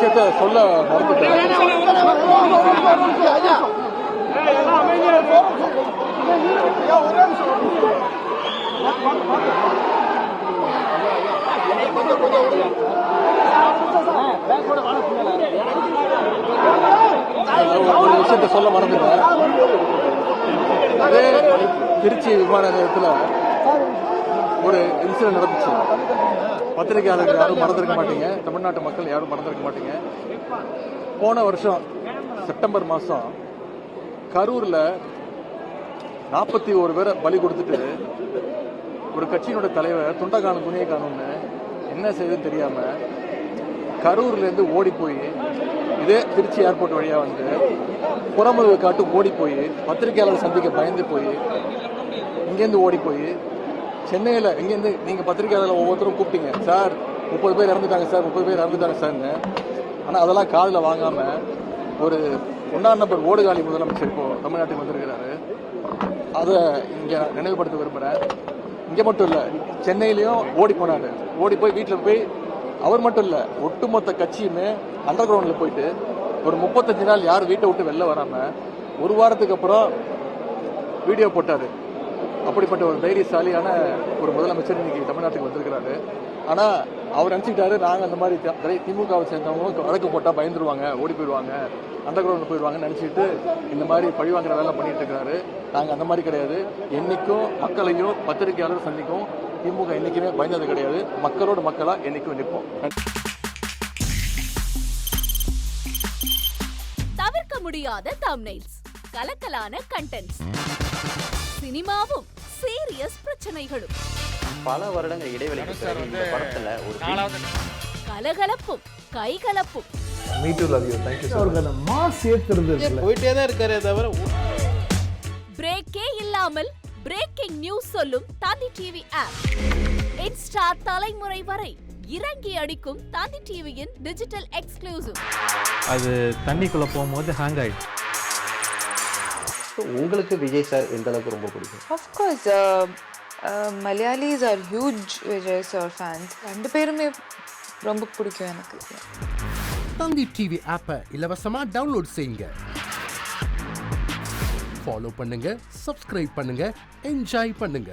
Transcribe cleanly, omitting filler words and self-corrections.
விஷயத்த சொல்ல மறந்துட்டேன். ஒரு விஷயத்த சொல்ல மறந்துட்டேன். அதே திருச்சி விமான நிலையத்தில் ஒரு இன்சிடென்ட் நடந்துச்சு. பத்திரிகையாளர்கள் யாரும் மறந்துருக்க மாட்டீங்க, தமிழ்நாட்டு மக்கள் யாரும் மறந்துருக்க மாட்டீங்க. போன வருஷம் செப்டம்பர் மாதம் கரூரில் 41 பேரை பலி கொடுத்துட்டு ஒரு கட்சியினுடைய தலைவர் துண்டை காணும் துணியை காணும்னு என்ன செய்யுதுன்னு தெரியாம கரூர்லேருந்து ஓடி போய் இதே திருச்சி ஏர்போர்ட் வழியா வந்து புறமுதுகு காட்டு ஓடி போய் பத்திரிகையாளர் சந்திக்க பயந்து போய் இங்கேருந்து ஓடி போய் சென்னையில் இங்கேருந்து நீங்கள் பத்திரிகையாளர்கள் ஒவ்வொருத்தரும் கூப்பிட்டீங்க, சார் 30 பேர் இறந்துட்டாங்க சார், 30 பேர் இறந்துட்டாங்க சார்னு. ஆனால் அதெல்லாம் காதில் வாங்காமல் ஒரு 1ஆம் நம்பர் ஓடுகாலி முதலமைச்சர் இப்போ தமிழ்நாட்டுக்கு வந்திருக்கிறாரு. அதை இங்கே நினைவுபடுத்த விரும்புகிறேன். இங்கே மட்டும் இல்லை, சென்னையிலையும் ஓடி போனாரு. ஓடி போய் வீட்டில் போய் அவர் மட்டும் இல்லை, ஒட்டுமொத்த கட்சியுமே அண்டர் கிரவுண்டில் போயிட்டு ஒரு 35 நாள் யார் வீட்டை விட்டு வெளில வராமல் ஒரு வாரத்துக்கு அப்புறம் வீடியோ போட்டார். அப்படிப்பட்ட ஒரு தைரியசாலியான ஒரு முதலமைச்சர் இன்னைக்கு தமிழ்நாட்டுக்கு வந்திருக்கிறாரு. ஆனால் அவர் நினச்சிக்கிட்டாரு, நாங்கள் அந்த மாதிரி திமுகவை சேர்ந்தவங்க வழக்கு போட்டால் பயந்துருவாங்க, ஓடி போயிடுவாங்க, அண்டர் கிரவுண்டில் போயிடுவாங்கன்னு நினச்சிக்கிட்டு இந்த மாதிரி பழிவாங்கிற வேலை பண்ணிட்டு இருக்கிறாரு. நாங்கள் அந்த மாதிரி கிடையாது. என்னைக்கும் மக்களையும் பத்திரிகையாளர் சந்திக்கும் திமுக என்னைக்குமே பயந்தது கிடையாது. மக்களோட மக்களா என்னைக்கும் நிற்போம். தவிர்க்க முடியாத தம்ப்நெயில்ஸ், கலக்கலான கண்டென்ட்ஸ், சினிமாவும் சீரியஸ் பிரச்சனைகளும், பல வருடங்கள் இடைவெளிக்கு பிறகு இந்த படத்துல ஒரு கலகலப்பும் கைகலப்பும், போயிட்டே தான் இருக்காரே தவிர பிரேக்கே இல்லாமல் பிரேக்கிங் நியூஸ் சொல்லும் தந்தி டிவி ஆப். இன்ஸ்டா தலைமுறை வரை இறங்கி அடிக்கும் தந்தி டிவியின் டிஜிட்டல் எக்ஸ்க்ளூசிவ். அது தண்ணிக்குள்ள போகும்போது ஹேங் ஆயிடுச்சு. உங்களுக்கு விஜய் சார் எந்த அளவுக்கு ரொம்ப பிடிக்கும்? Of course, Malayalis are huge Vijay sir fans. ரெண்டு பேருமே ரொம்ப பிடிக்கும் எனக்கு. தந்தி டிவி ஆப்பை இலவசமா டவுன்லோட் செய்யுங்க. ஃபாலோ பண்ணுங்க, சப்ஸ்கிரைப் பண்ணுங்க, என்ஜாய் பண்ணுங்க.